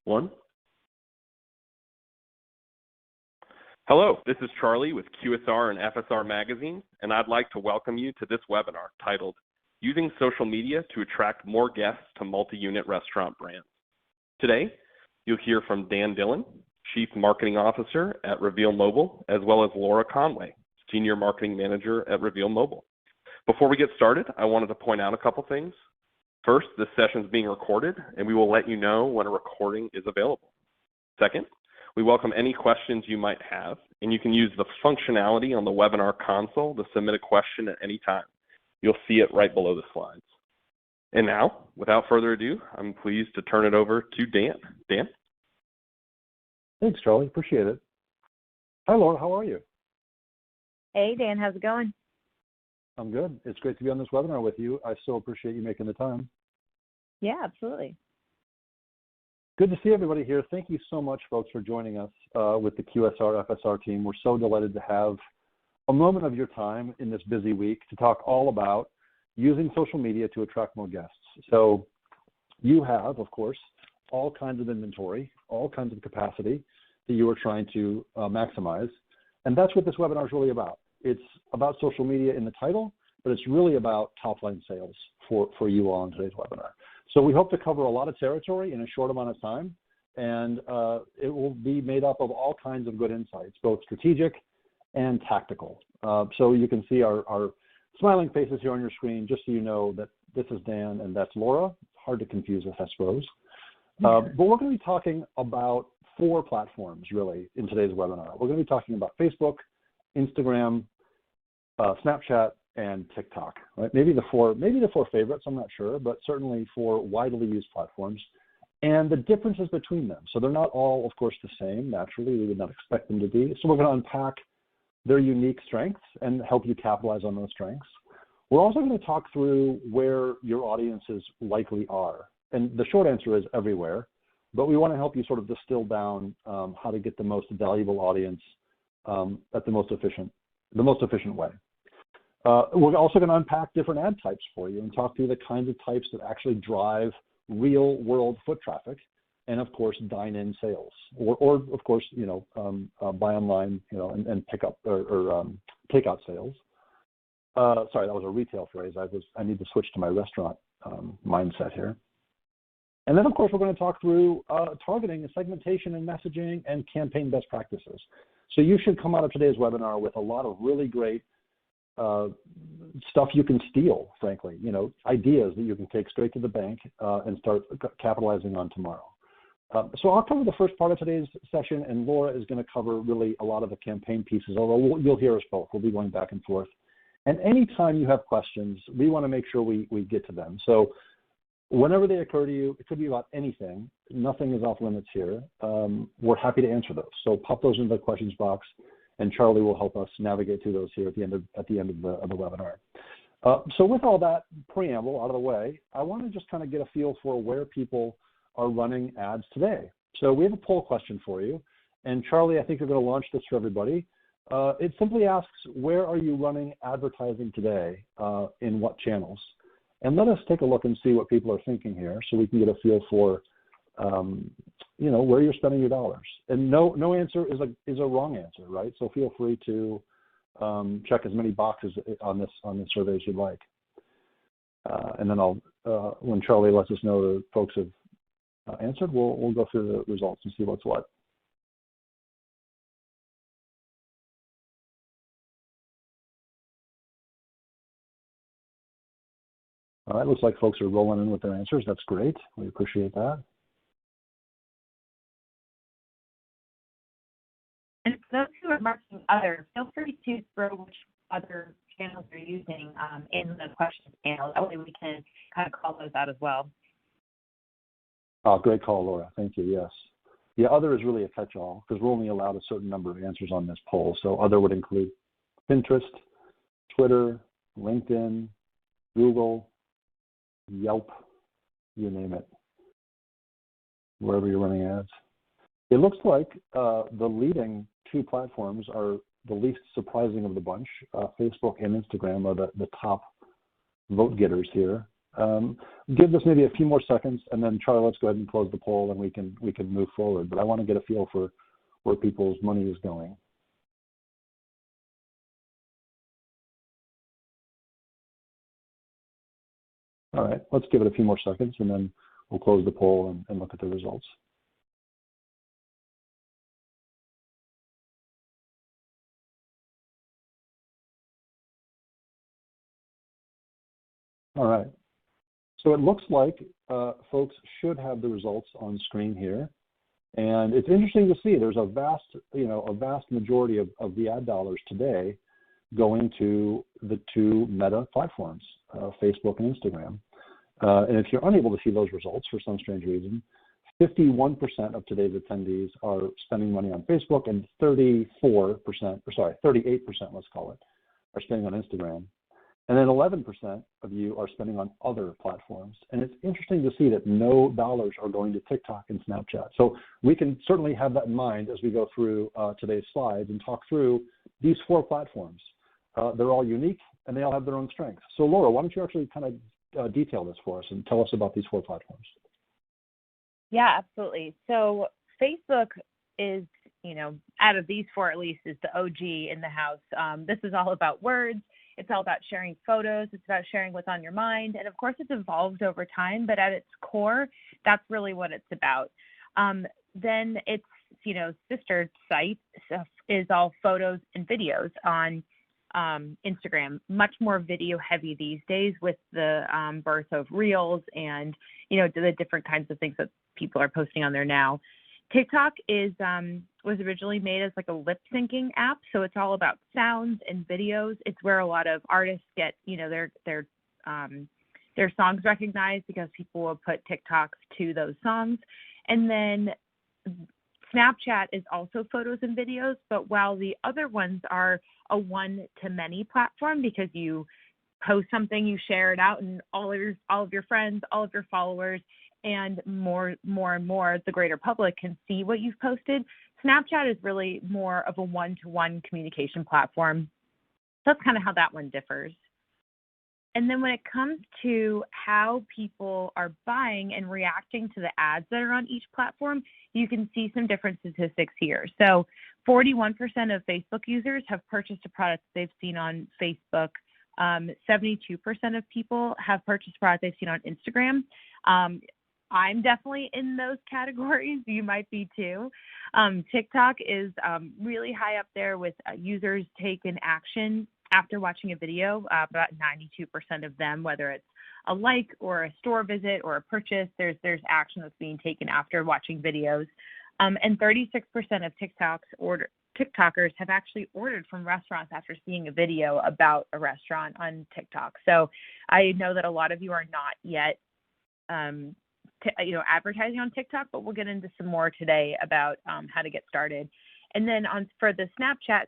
1. Hello, this is Charlie with QSR and FSR Magazine, and I'd like to welcome you to this webinar titled Using Social Media to Attract More Guests to Multi-Unit Restaurant Brands. Today, you'll hear from Dan Dillon, Chief Marketing Officer at Reveal Mobile, as well as Laura Conway, Senior Marketing Manager at Reveal Mobile. Before we get started, I wanted to point out a couple things. First, this session is being recorded, and we will let you know when a recording is available. Second, we welcome any questions you might have, and you can use the functionality on the webinar console to submit a question at any time. You'll see it right below the slides. And now, without further ado, I'm pleased to turn it over to Dan. Dan? Thanks, Charlie. Appreciate it. Hi, Laura. How are you? Hey, Dan. How's it going? I'm good. It's great to be on this webinar with you. I so appreciate you making the time. Yeah, absolutely. Good to see everybody here. Thank you so much, folks, for joining us with the QSR FSR team. We're so delighted to have a moment of your time in this busy week to talk all about using social media to attract more guests. So you have, of course, all kinds of inventory, all kinds of capacity that you are trying to maximize. And that's what this webinar is really about. It's about social media in the title, but it's really about top-line sales for you all in today's webinar. So we hope to cover a lot of territory in a short amount of time, and it will be made up of all kinds of good insights, both strategic and tactical. So you can see our smiling faces here on your screen, just so you know that this is Dan and that's Laura. Hard to confuse us, I suppose. But we're going to be talking about 4 platforms, really, in today's webinar. We're going to be talking about Facebook, Instagram, Snapchat, and TikTok. Right? Maybe the four favorites, I'm not sure, but certainly 4 widely used platforms, and the differences between them. So they're not all, of course, the same. Naturally, we would not expect them to be. So we're going to unpack their unique strengths and help you capitalize on those strengths. We're also going to talk through where your audiences likely are. And the short answer is everywhere, but we want to help you sort of distill down how to get the most valuable audience at the most efficient way. We're also going to unpack different ad types for you and talk through the kinds of types that actually drive real-world foot traffic, and of course, dine-in sales, or of course, buy online, and pick up or takeout sales. Sorry, that was a retail phrase. I need to switch to my restaurant mindset here. And then, of course, we're going to talk through targeting and segmentation and messaging and campaign best practices. So you should come out of today's webinar with a lot of really great stuff you can steal, frankly, ideas that you can take straight to the bank and start capitalizing on tomorrow. So I'll cover the first part of today's session, and Laura is going to cover really a lot of the campaign pieces, although you'll hear us both. We'll be going back and forth. And anytime you have questions, we want to make sure we get to them. So whenever they occur to you, it could be about anything. Nothing is off limits here. We're happy to answer those. So pop those into the questions box, and Charlie will help us navigate through those here at the end of the webinar. So with all that preamble out of the way, I want to just kind of get a feel for where people are running ads today. So we have a poll question for you, and Charlie, I think you're going to launch this for everybody. It simply asks, where are you running advertising today, in what channels? And let us take a look and see what people are thinking here, so we can get a feel for, where you're spending your dollars. And no answer is a wrong answer, right? So feel free to check as many boxes on this survey as you'd like. And then when Charlie lets us know the folks have answered, we'll go through the results and see what's what. All right, looks like folks are rolling in with their answers. That's great. We appreciate that. And for those who are marking other, feel free to throw which other channels you're using in the questions panel. That way we can kind of call those out as well. Great call, Laura. Thank you. Yes. Yeah, other is really a catch-all because we're only allowed a certain number of answers on this poll. So other would include Pinterest, Twitter, LinkedIn, Google, Yelp, you name it, wherever you're running ads. It looks like the leading 2 platforms are the least surprising of the bunch. Facebook and Instagram are the top vote getters here. Give this maybe a few more seconds, and then Charlie, let's go ahead and close the poll, and we can move forward. But I want to get a feel for where people's money is going. All right, let's give it a few more seconds, and then we'll close the poll and look at the results. All right. So it looks like folks should have the results on screen here. And it's interesting to see there's a vast majority of the ad dollars today going to the two Meta platforms, Facebook and Instagram. And if you're unable to see those results for some strange reason, 51% of today's attendees are spending money on Facebook, and 38%, let's call it, are spending on Instagram. And then 11% of you are spending on other platforms. And it's interesting to see that no dollars are going to TikTok and Snapchat. So we can certainly have that in mind as we go through today's slides and talk through these four platforms. They're all unique, and they all have their own strengths. So Laura, why don't you actually kind of detail this for us and tell us about these four platforms? Yeah, absolutely. So Facebook is, out of these four at least, is the OG in the house. This is all about words. It's all about sharing photos. It's about sharing what's on your mind. And of course, it's evolved over time, but at its core, that's really what it's about. Then its, sister site is all photos and videos on Instagram, much more video heavy these days with the birth of Reels and, the different kinds of things that people are posting on there now. TikTok was originally made as like a lip syncing app, so it's all about sounds and videos. It's where a lot of artists get, their songs recognized because people will put TikToks to those songs. And then Snapchat is also photos and videos, but while the other ones are a one-to-many platform because you post something, you share it out, and all of your friends, all of your followers, and more and more, the greater public can see what you've posted. Snapchat is really more of a one-to-one communication platform. That's kind of how that one differs. And then when it comes to how people are buying and reacting to the ads that are on each platform, you can see some different statistics here. So 41% of Facebook users have purchased a product they've seen on Facebook. 72% of people have purchased a product they've seen on Instagram. I'm definitely in those categories. You might be too. TikTok is really high up there with users taking action after watching a video. About 92% of them, whether it's a like or a store visit or a purchase, there's action that's being taken after watching videos. And 36% of TikTokers have actually ordered from restaurants after seeing a video about a restaurant on TikTok. So I know that a lot of you are not yet advertising on TikTok, but we'll get into some more today about how to get started. And then for the Snapchat,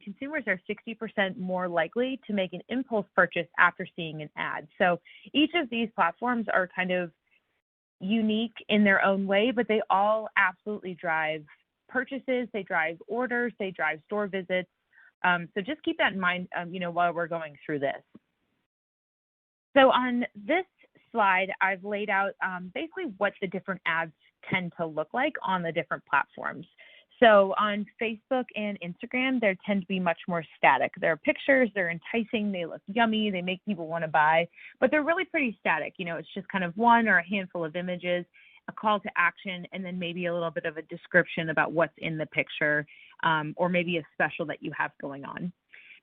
consumers are 60% more likely to make an impulse purchase after seeing an ad. So each of these platforms are kind of unique in their own way, but they all absolutely drive purchases, they drive orders, they drive store visits. So just keep that in mind, while we're going through this. So on this slide, I've laid out basically what the different ads tend to look like on the different platforms. So on Facebook and Instagram, they tend to be much more static. They're pictures, they're enticing, they look yummy, they make people want to buy, but they're really pretty static. It's just kind of one or a handful of images, a call to action, and then maybe a little bit of a description about what's in the picture, or maybe a special that you have going on.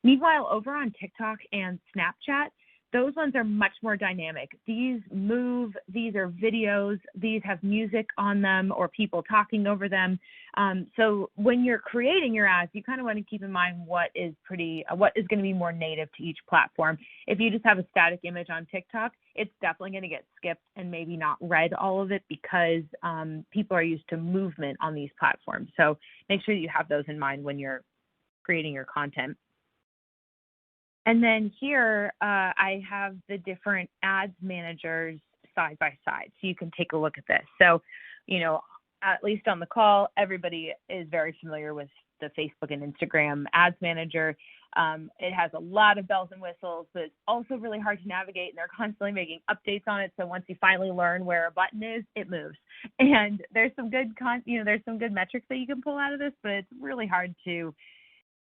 Meanwhile, over on TikTok and Snapchat, those ones are much more dynamic. These move, these are videos, these have music on them or people talking over them. So when you're creating your ads, you kind of want to keep in mind what is going to be more native to each platform. If you just have a static image on TikTok, it's definitely going to get skipped and maybe not read all of it because people are used to movement on these platforms. So make sure that you have those in mind when you're creating your content. And then here, I have the different ads managers side by side, so you can take a look at this. So, at least on the call, everybody is very familiar with the Facebook and Instagram ads manager. It has a lot of bells and whistles, but it's also really hard to navigate, and they're constantly making updates on it. So once you finally learn where a button is, it moves. And there's some good there's some good metrics that you can pull out of this, but it's really hard to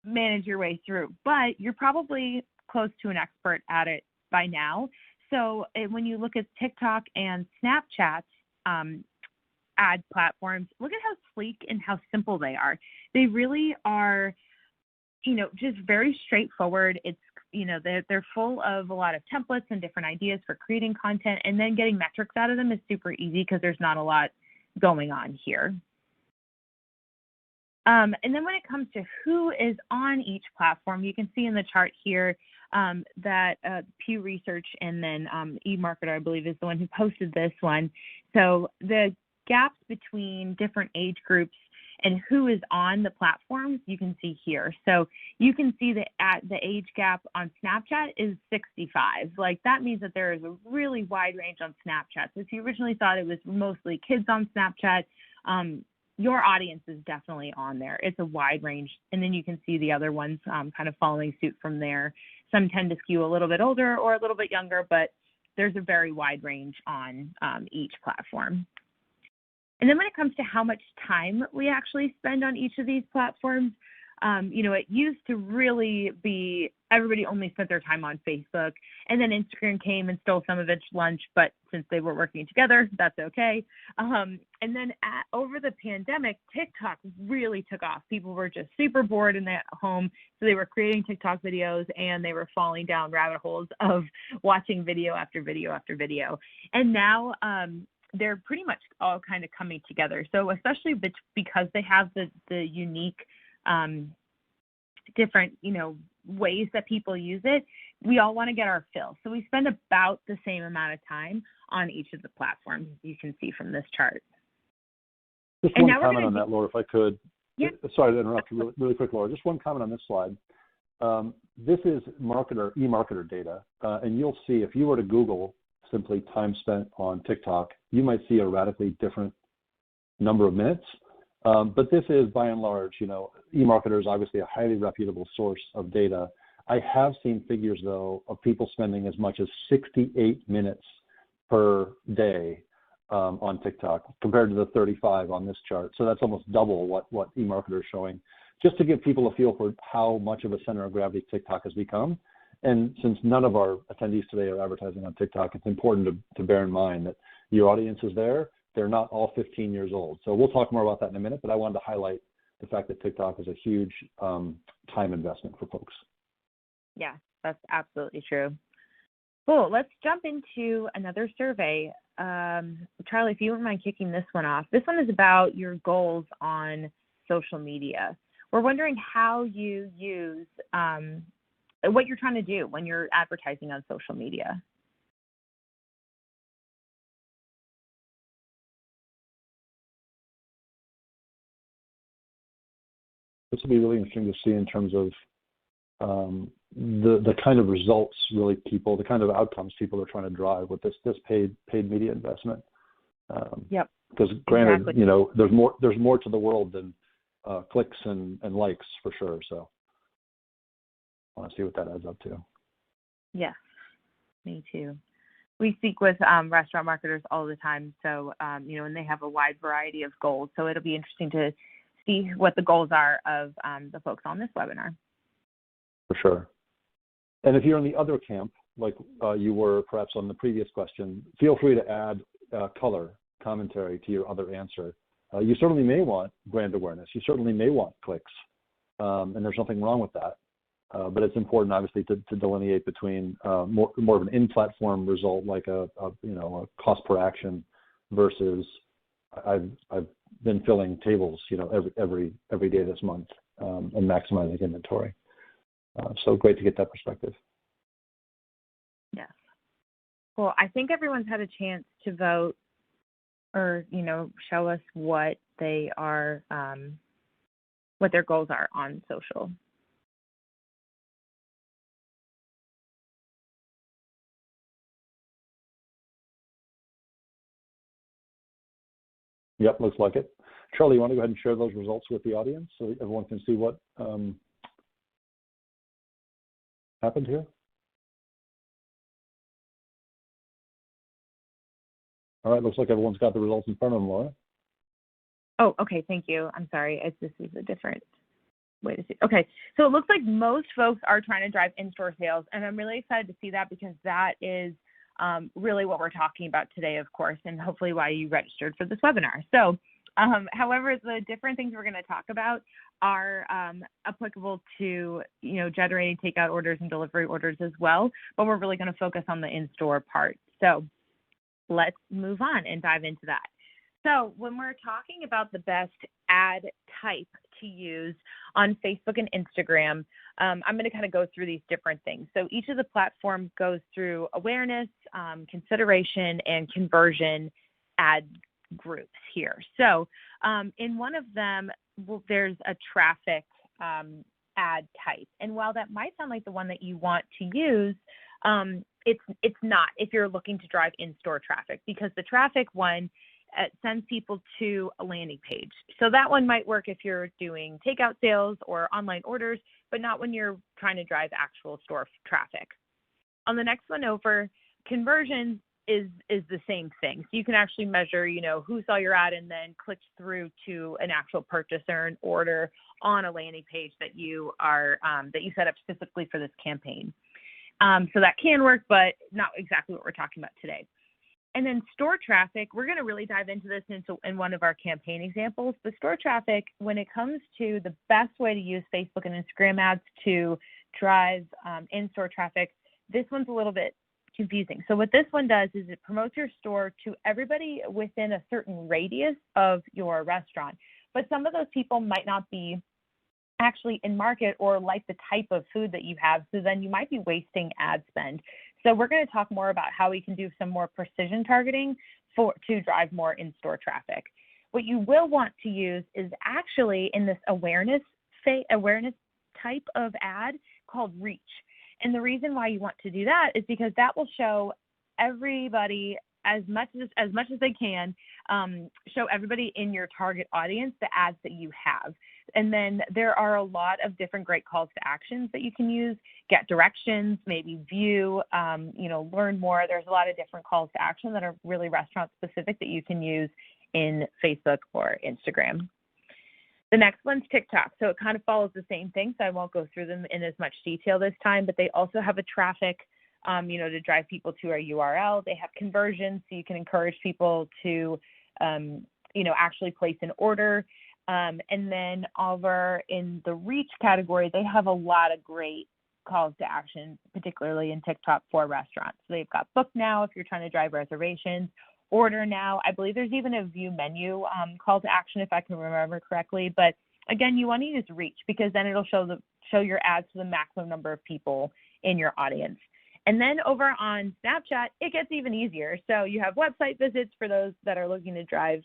manage your way through. But you're probably close to an expert at it by now. So when you look at TikTok and Snapchat ad platforms, look at how sleek and how simple they are. They really are, just very straightforward. It's, they're full of a lot of templates and different ideas for creating content, and then getting metrics out of them is super easy because there's not a lot going on here. And then when it comes to who is on each platform, you can see in the chart here that Pew Research and then eMarketer, I believe, is the one who posted this one. So the gaps between different age groups and who is on the platforms, you can see here. So you can see that the age gap on Snapchat is 65. Like, that means that there is a really wide range on Snapchat. So if you originally thought it was mostly kids on Snapchat, your audience is definitely on there. It's a wide range. And then you can see the other ones kind of following suit from there. Some tend to skew a little bit older or a little bit younger, but there's a very wide range on each platform. And then when it comes to how much time we actually spend on each of these platforms, it used to really be everybody only spent their time on Facebook, and then Instagram came and stole some of its lunch, but since they were working together, that's okay. And then over the pandemic, TikTok really took off. People were just super bored in their home, so they were creating TikTok videos, and they were falling down rabbit holes of watching video after video after video. And now they're pretty much all kind of coming together. So especially because they have the unique different, ways that people use it, we all want to get our fill. So we spend about the same amount of time on each of the platforms, as you can see from this chart. Just one comment on that, Laura, if I could. Yeah. Sorry to interrupt you really quick, Laura. Just one comment on this slide. This is eMarketer data, and you'll see if you were to Google simply time spent on TikTok, you might see a radically different number of minutes. But this is, by and large, eMarketer is obviously a highly reputable source of data. I have seen figures, though, of people spending as much as 68 minutes per day on TikTok compared to the 35 on this chart. So that's almost double what eMarketer is showing, just to give people a feel for how much of a center of gravity TikTok has become. And since none of our attendees today are advertising on TikTok, it's important to bear in mind that your audience is there. They're not all 15 years old. So we'll talk more about that in a minute, but I wanted to highlight the fact that TikTok is a huge time investment for folks. Yeah, that's absolutely true. Cool. Let's jump into another survey. Charlie, if you wouldn't mind kicking this one off. This one is about your goals on social media. We're wondering how you use, what you're trying to do when you're advertising on social media. This will be really interesting to see in terms of the kind of results really the kind of outcomes people are trying to drive with this paid media investment. Yep. Because granted, exactly. there's more to the world than clicks and likes for sure. So I want to see what that adds up to. Yes, me too. We speak with restaurant marketers all the time, so and they have a wide variety of goals. So it'll be interesting to see what the goals are of the folks on this webinar. For sure. And if you're in the other camp, like you were perhaps on the previous question, feel free to add color commentary to your other answer. You certainly may want brand awareness. You certainly may want clicks, and there's nothing wrong with that. But it's important, obviously, to delineate between more of an in-platform result, like a cost per action, versus I've been filling tables, every day this month and maximizing inventory. So great to get that perspective. Yes. Well, I think everyone's had a chance to vote, or show us what they are, what their goals are on social. Yep, looks like it. Charlie, you want to go ahead and share those results with the audience so everyone can see what happened here? All right, looks like everyone's got the results in front of them, Laura. Oh, okay, thank you. I'm sorry, this is a different way to see. Okay, so it looks like most folks are trying to drive in-store sales, and I'm really excited to see that because that is really what we're talking about today, of course, and hopefully why you registered for this webinar. So, however, the different things we're going to talk about are applicable to, generating takeout orders and delivery orders as well, but we're really going to focus on the in-store part. So let's move on and dive into that. So when we're talking about the best ad type to use on Facebook and Instagram, I'm going to kind of go through these different things. So each of the platforms goes through awareness, consideration, and conversion ad groups here. So in one of them, there's a traffic ad type. And while that might sound like the one that you want to use, it's not if you're looking to drive in-store traffic, because the traffic one sends people to a landing page. So that one might work if you're doing takeout sales or online orders, but not when you're trying to drive actual store traffic. On the next one over, conversion is the same thing. So you can actually measure, who saw your ad and then clicked through to an actual purchase or an order on a landing page that you are that you set up specifically for this campaign. So that can work, but not exactly what we're talking about today. And then store traffic, we're going to really dive into this in one of our campaign examples. But store traffic, when it comes to the best way to use Facebook and Instagram ads to drive in-store traffic, this one's a little bit confusing. So what this one does is it promotes your store to everybody within a certain radius of your restaurant. But some of those people might not be actually in market or like the type of food that you have, so then you might be wasting ad spend. So we're going to talk more about how we can do some more precision targeting to drive more in-store traffic. What you will want to use is actually in this awareness type of ad called reach. And the reason why you want to do that is because that will show everybody as much as they can, show everybody in your target audience the ads that you have. And then there are a lot of different great calls to actions that you can use, get directions, maybe view, learn more. There's a lot of different calls to action that are really restaurant specific that you can use in Facebook or Instagram. The next one's TikTok. So it kind of follows the same thing, so I won't go through them in as much detail this time, but they also have a traffic, to drive people to a URL. They have conversions, so you can encourage people to, actually place an order. And then over in the reach category, they have a lot of great calls to action, particularly in TikTok for restaurants. So they've got book now if you're trying to drive reservations, order now. I believe there's even a view menu call to action if I can remember correctly. But again, you want to use reach because then it'll show your ads to the maximum number of people in your audience. And then over on Snapchat, it gets even easier. So you have website visits for those that are looking to drive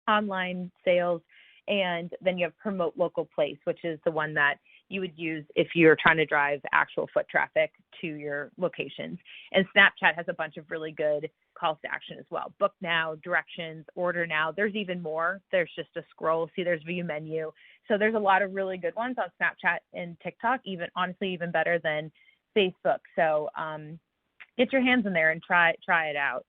online sales. And then you have promote local place, which is the one that you would use if you're trying to drive actual foot traffic to your locations. And Snapchat has a bunch of really good calls to action as well. Book now, directions, order now. There's even more. There's just a scroll. See, there's view menu. So there's a lot of really good ones on Snapchat and TikTok, even better than Facebook. So get your hands in there and try it out.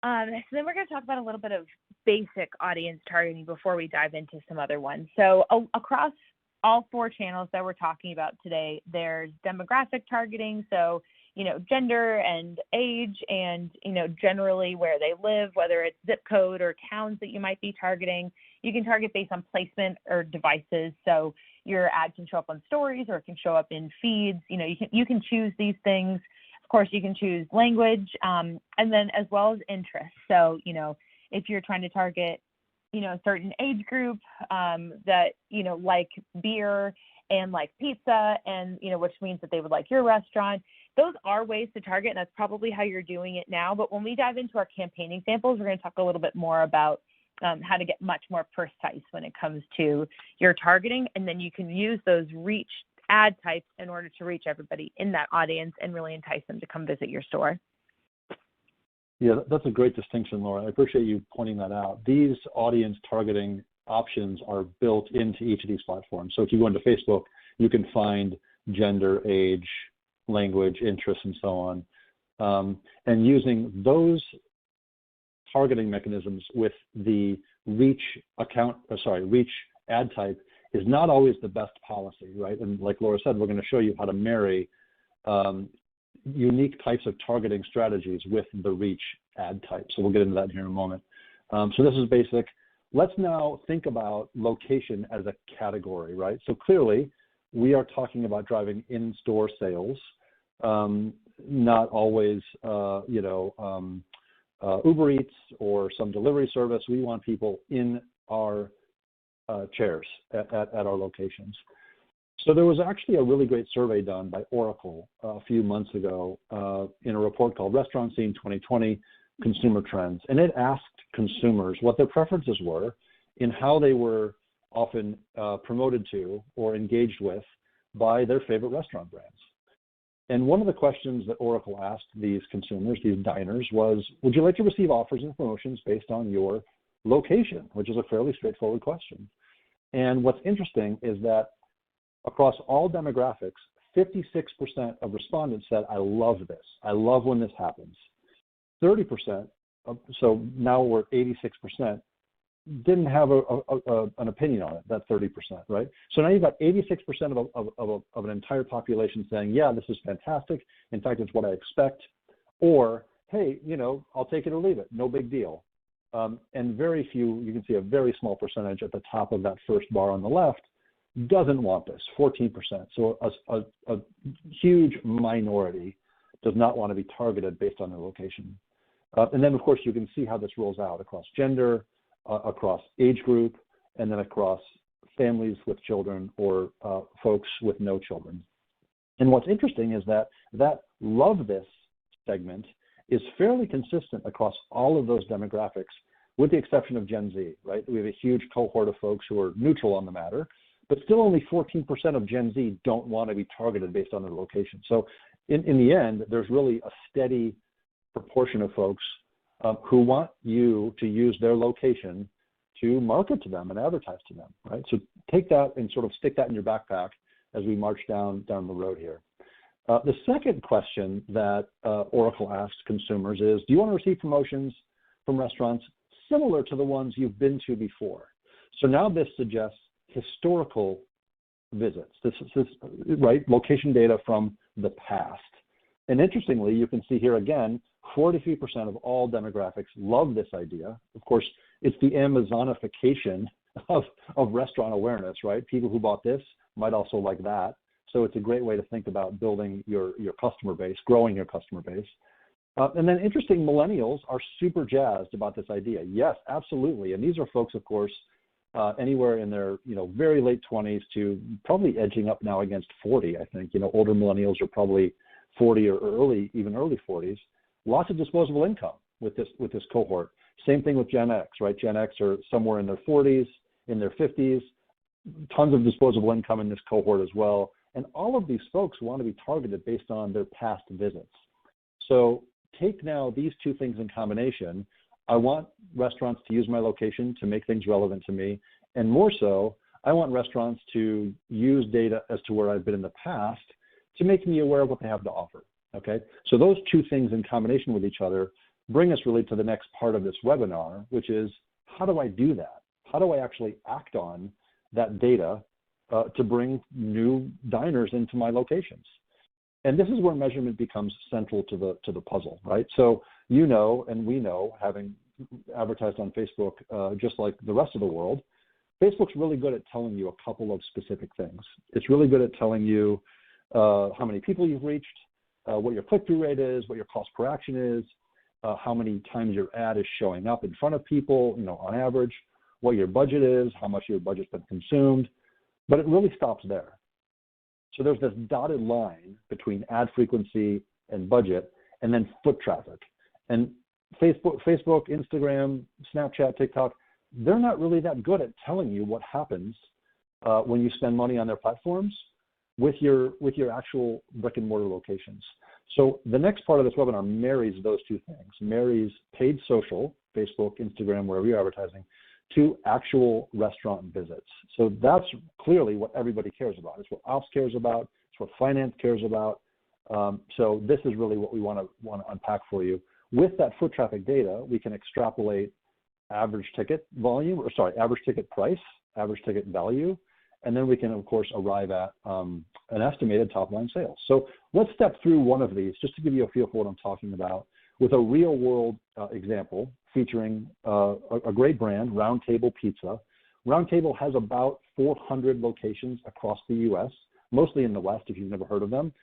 So then we're going to talk about a little bit of basic audience targeting before we dive into some other ones. So across all four channels that we're talking about today, there's demographic targeting. So, gender and age and, generally where they live, whether it's zip code or towns that you might be targeting. You can target based on placement or devices. So your ad can show up on stories or it can show up in feeds. You can choose these things. Of course, you can choose language and then as well as interests. So, if you're trying to target, a certain age group that, like beer and like pizza and, which means that they would like your restaurant, those are ways to target, and that's probably how you're doing it now. But when we dive into our campaign examples, we're going to talk a little bit more about how to get much more precise when it comes to your targeting. And then you can use those reach ad types in order to reach everybody in that audience and really entice them to come visit your store. Yeah, that's a great distinction, Laura. I appreciate you pointing that out. These audience targeting options are built into each of these platforms. So if you go into Facebook, you can find gender, age, language, interests, and so on. And using those targeting mechanisms with the reach ad type is not always the best policy, right? And like Laura said, we're going to show you how to marry unique types of targeting strategies with the reach ad type. So we'll get into that here in a moment. So this is basic. Let's now think about location as a category, right? So clearly, we are talking about driving in-store sales, not always, Uber Eats or some delivery service. We want people in our chairs at our locations. So there was actually a really great survey done by Oracle a few months ago in a report called Restaurant Scene 2020 Consumer Trends. And it asked consumers what their preferences were in how they were often promoted to or engaged with by their favorite restaurant brands. And one of the questions that Oracle asked these consumers, these diners, was, would you like to receive offers and promotions based on your location, which is a fairly straightforward question. And what's interesting is that across all demographics, 56% of respondents said, I love this. I love when this happens. 30%, so now we're 86%, didn't have an opinion on it, that 30%, right? So now you've got 86% of an entire population saying, yeah, this is fantastic. In fact, it's what I expect. Or, hey, I'll take it or leave it. No big deal. And very few, you can see a very small percentage at the top of that first bar on the left, doesn't want this, 14%. So a huge minority does not want to be targeted based on their location. And then, of course, you can see how this rolls out across gender, across age group, and then across families with children or folks with no children. And what's interesting is that love this segment is fairly consistent across all of those demographics, with the exception of Gen Z, right? We have a huge cohort of folks who are neutral on the matter, but still only 14% of Gen Z don't want to be targeted based on their location. So in the end, there's really a steady proportion of folks who want you to use their location to market to them and advertise to them, right? So take that and sort of stick that in your backpack as we march down the road here. The second question that Oracle asked consumers is, do you want to receive promotions from restaurants similar to the ones you've been to before? So now this suggests historical visits. This is right, location data from the past. And interestingly, you can see here again, 43% of all demographics love this idea. Of course, it's the Amazonification of restaurant awareness, right? People who bought this might also like that. So it's a great way to think about building your customer base, growing your customer base. And then interesting, millennials are super jazzed about this idea. Yes, absolutely. And these are folks, of course, anywhere in their very late 20s to probably edging up now against 40, I think. Older millennials are probably 40 or even early 40s. Lots of disposable income with this cohort. Same thing with Gen X, right? Gen X are somewhere in their 40s, in their 50s, tons of disposable income in this cohort as well. And all of these folks want to be targeted based on their past visits. So take now these two things in combination. I want restaurants to use my location to make things relevant to me. And more so, I want restaurants to use data as to where I've been in the past to make me aware of what they have to offer. Okay, so those two things in combination with each other bring us really to the next part of this webinar, which is how do I do that? How do I actually act on that data to bring new diners into my locations? And this is where measurement becomes central to the puzzle, right? So and we know, having advertised on Facebook just like the rest of the world, Facebook's really good at telling you a couple of specific things. It's really good at telling you how many people you've reached, what your click-through rate is, what your cost per action is, how many times your ad is showing up in front of people, on average, what your budget is, how much your budget's been consumed, but it really stops there. So there's this dotted line between ad frequency and budget, and then foot traffic. And Facebook, Instagram, Snapchat, TikTok, they're not really that good at telling you what happens when you spend money on their platforms with your actual brick and mortar locations. So the next part of this webinar marries those two things, marries paid social, Facebook, Instagram, wherever you're advertising, to actual restaurant visits. So that's clearly what everybody cares about. It's what ops cares about. It's what finance cares about. So this is really what we want to unpack for you. With that foot traffic data, we can extrapolate average ticket volume, or sorry, average ticket price, average ticket value, and then we can, of course, arrive at an estimated top-line sales. So let's step through one of these just to give you a feel for what I'm talking about with a real-world example featuring a great brand, Round Table Pizza. Round Table has about 400 locations across the U.S., mostly in the West if you've never heard of them.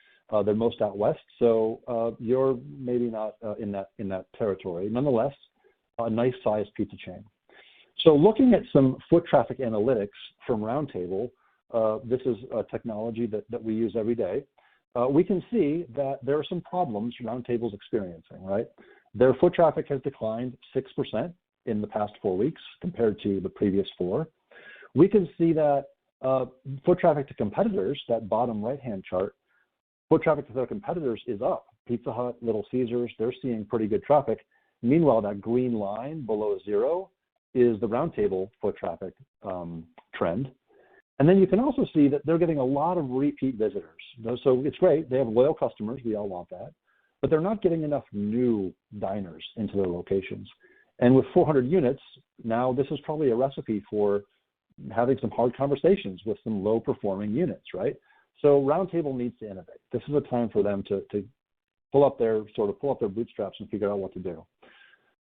They're most out West, so you're maybe not in that territory. Nonetheless, a nice-sized pizza chain. So looking at some foot traffic analytics from Roundtable, this is a technology that we use every day. We can see that there are some problems Roundtable's experiencing, right? Their foot traffic has declined 6% in the past 4 weeks compared to the previous 4. We can see that foot traffic to competitors, that bottom right-hand chart, foot traffic to their competitors is up. Pizza Hut, Little Caesars, they're seeing pretty good traffic. Meanwhile, that green line below 0 is the Roundtable foot traffic trend. And then you can also see that they're getting a lot of repeat visitors. So it's great. They have loyal customers. We all want that. But they're not getting enough new diners into their locations. And with 400 units, now this is probably a recipe for having some hard conversations with some low-performing units, right? So Roundtable needs to innovate. This is a time for them to pull up their bootstraps and figure out what to do.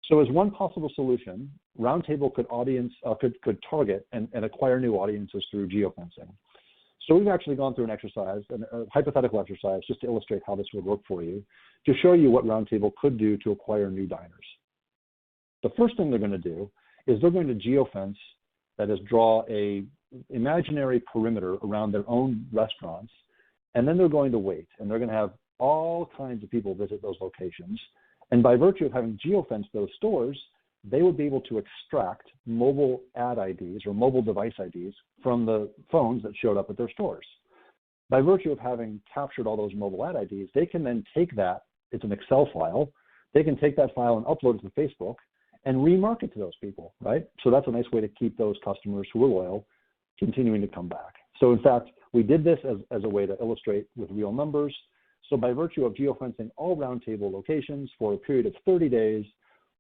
So as one possible solution, Roundtable could target and acquire new audiences through geofencing. So we've actually gone through an exercise, a hypothetical exercise, just to illustrate how this would work for you, to show you what Roundtable could do to acquire new diners. The first thing they're going to do is they're going to geofence, that is, draw a imaginary perimeter around their own restaurants, and then they're going to wait, and they're going to have all kinds of people visit those locations. And by virtue of having geofenced those stores, they would be able to extract mobile ad IDs or mobile device IDs from the phones that showed up at their stores. By virtue of having captured all those mobile ad IDs, they can then take that, it's an Excel file, they can take that file and upload it to Facebook and remarket to those people, right? So that's a nice way to keep those customers who are loyal continuing to come back. So in fact, we did this as a way to illustrate with real numbers. So by virtue of geofencing all Roundtable locations for a period of 30 days,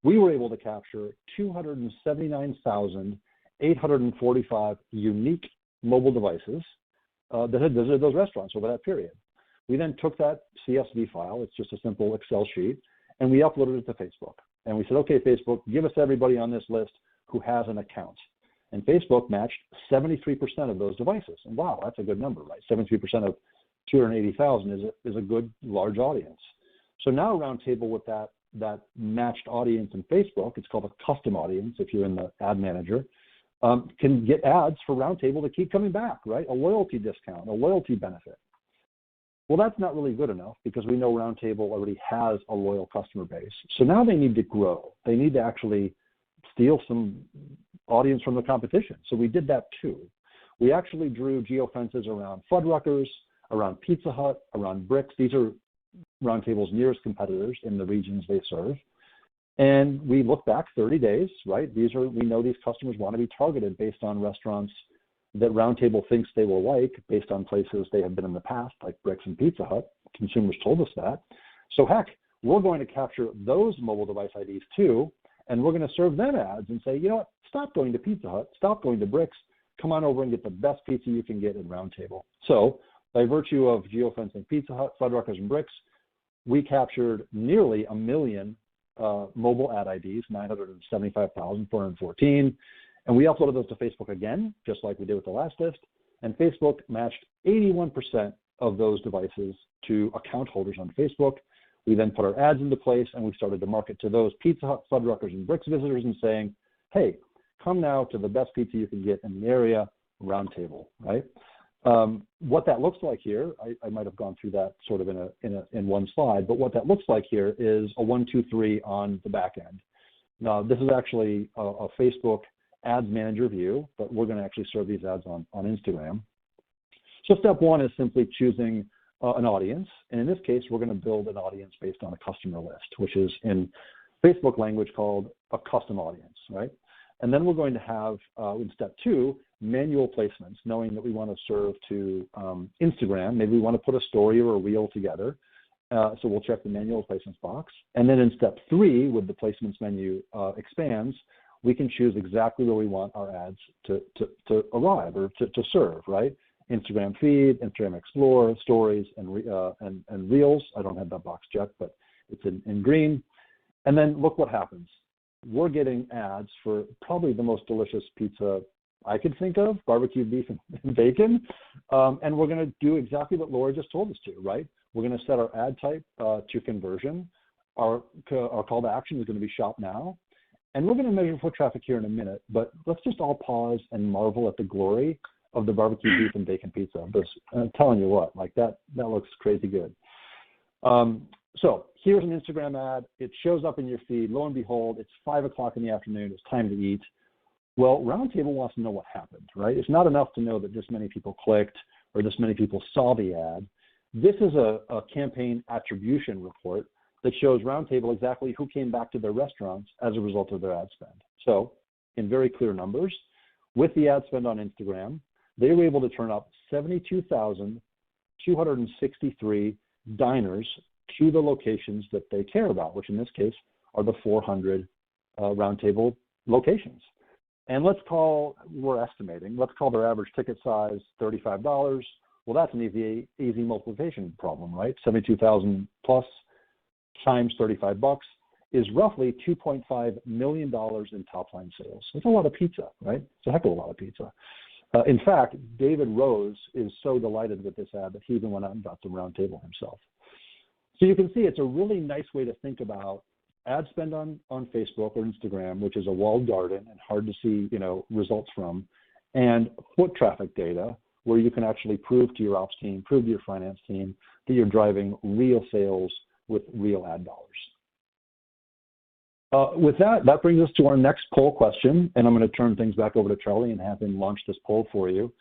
we were able to capture 279,845 unique mobile devices that had visited those restaurants over that period. We then took that CSV file, it's just a simple Excel sheet, and we uploaded it to Facebook. And we said, okay, Facebook, give us everybody on this list who has an account. And Facebook matched 73% of those devices. And wow, that's a good number, right? 73% of 280,000 is a good large audience. So now Roundtable with that matched audience in Facebook, it's called a custom audience if you're in the ad manager, can get ads for Roundtable to keep coming back, right? A loyalty discount, a loyalty benefit. Well, that's not really good enough because we know Roundtable already has a loyal customer base. So now they need to grow. They need to actually steal some audience from the competition. So we did that too. We actually drew geofences around Fuddruckers, around Pizza Hut, around Bricks. These are Roundtable's nearest competitors in the regions they serve. And we look back 30 days, right? We know these customers want to be targeted based on restaurants that Roundtable thinks they will like, based on places they have been in the past, like Bricks and Pizza Hut. Consumers told us that. So heck, we're going to capture those mobile device IDs too, and we're going to serve them ads and say, you know what, stop going to Pizza Hut, stop going to Bricks, come on over and get the best pizza you can get at Roundtable. So by virtue of geofencing Pizza Hut, Fuddruckers, and Bricks, we captured nearly 1 million mobile ad IDs, 975,414, and we uploaded those to Facebook again, just like we did with the last list, and Facebook matched 81% of those devices to account holders on Facebook. We then put our ads into place, and we started to market to those Pizza Hut, Fuddruckers, and Bricks visitors and saying, hey, come now to the best pizza you can get in the area, Roundtable, right? What that looks like here, I might have gone through that sort of in one slide, but what that looks like here is a 1, 2, 3 on the back end. Now, this is actually a Facebook ads manager view, but we're going to actually serve these ads on Instagram. So step one is simply choosing an audience. And in this case, we're going to build an audience based on a customer list, which is in Facebook language called a custom audience, right? And then we're going to have, in step 2, manual placements, knowing that we want to serve to Instagram. Maybe we want to put a story or a reel together. So we'll check the manual placements box. And then in step 3, with the placements menu expands, we can choose exactly where we want our ads to arrive or to serve, right? Instagram feed, Instagram Explore, stories, and reels. I don't have that box checked, but it's in green. And then look what happens. We're getting ads for probably the most delicious pizza I could think of, barbecued beef and bacon. And we're going to do exactly what Laura just told us to, right? We're going to set our ad type to conversion. Our call to action is going to be shop now. And we're going to measure foot traffic here in a minute, but let's just all pause and marvel at the glory of the barbecue beef and bacon pizza. I'm telling you what, like that looks crazy good. So here's an Instagram ad. It shows up in your feed. Lo and behold, it's 5 o'clock in the afternoon. It's time to eat. Well, Roundtable wants to know what happened, right? It's not enough to know that this many people clicked or this many people saw the ad. This is a campaign attribution report that shows Roundtable exactly who came back to their restaurants as a result of their ad spend. So in very clear numbers, with the ad spend on Instagram, they were able to turn up 72,263 diners to the locations that they care about, which in this case are the 400 Roundtable locations. And let's call their average ticket size $35. Well, that's an easy multiplication problem, right? 72,000 plus times $35 is roughly $2.5 million in top line sales. That's a lot of pizza, right? It's a heck of a lot of pizza. In fact, David Rose is so delighted with this ad that he even went out and got some Roundtable himself. So you can see it's a really nice way to think about ad spend on Facebook or Instagram, which is a walled garden and hard to see, results from, and foot traffic data, where you can actually prove to your ops team, prove to your finance team that you're driving real sales with real ad dollars. With that brings us to our next poll question, and I'm going to turn things back over to Charlie and have him launch this poll for you.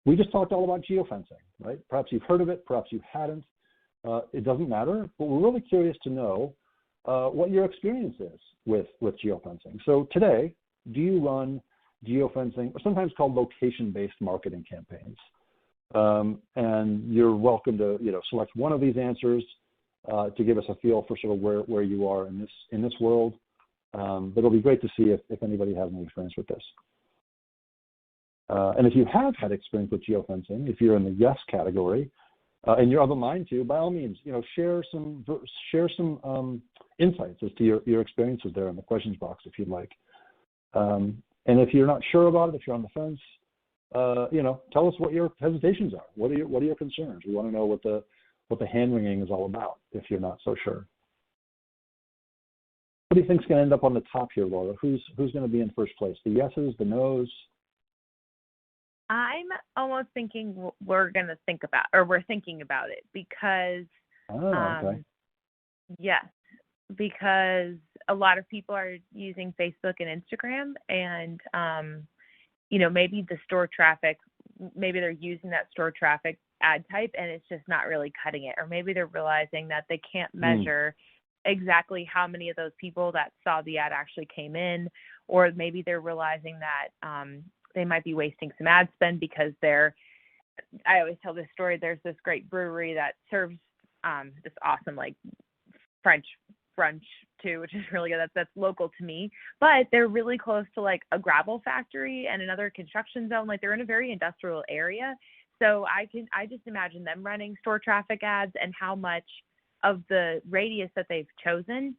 We just talked all about geofencing, right? Perhaps you've heard of it, perhaps you hadn't. It doesn't matter, but we're really curious to know what your experience is with geofencing. So today, do you run geofencing, or sometimes called location-based marketing campaigns? And you're welcome to select one of these answers to give us a feel for sort of where you are in this world. But it'll be great to see if anybody has any experience with this. And if you have had experience with geofencing, if you're in the yes category, and you're of a mind to, by all means, share some insights as to your experiences there in the questions box if you'd like. And if you're not sure about it, if you're on the fence, tell us what your hesitations are. What are your concerns? We want to know what the hand wringing is all about if you're not so sure. What do you think is going to end up on the top here, Laura? Who's going to be in first place? The yeses, the nos? I'm almost thinking we're thinking about it because, okay. Yes, because a lot of people are using Facebook and Instagram, and maybe the store traffic, maybe they're using that store traffic ad type, and it's just not really cutting it, or maybe they're realizing that they can't measure exactly how many of those people that saw the ad actually came in, or maybe they're realizing that they might be wasting some ad spend because I always tell this story, there's this great brewery that serves this awesome French brunch too, which is really good. That's local to me, but they're really close to a gravel factory and another construction zone. They're in a very industrial area. So I just imagine them running store traffic ads, and how much of the radius that they've chosen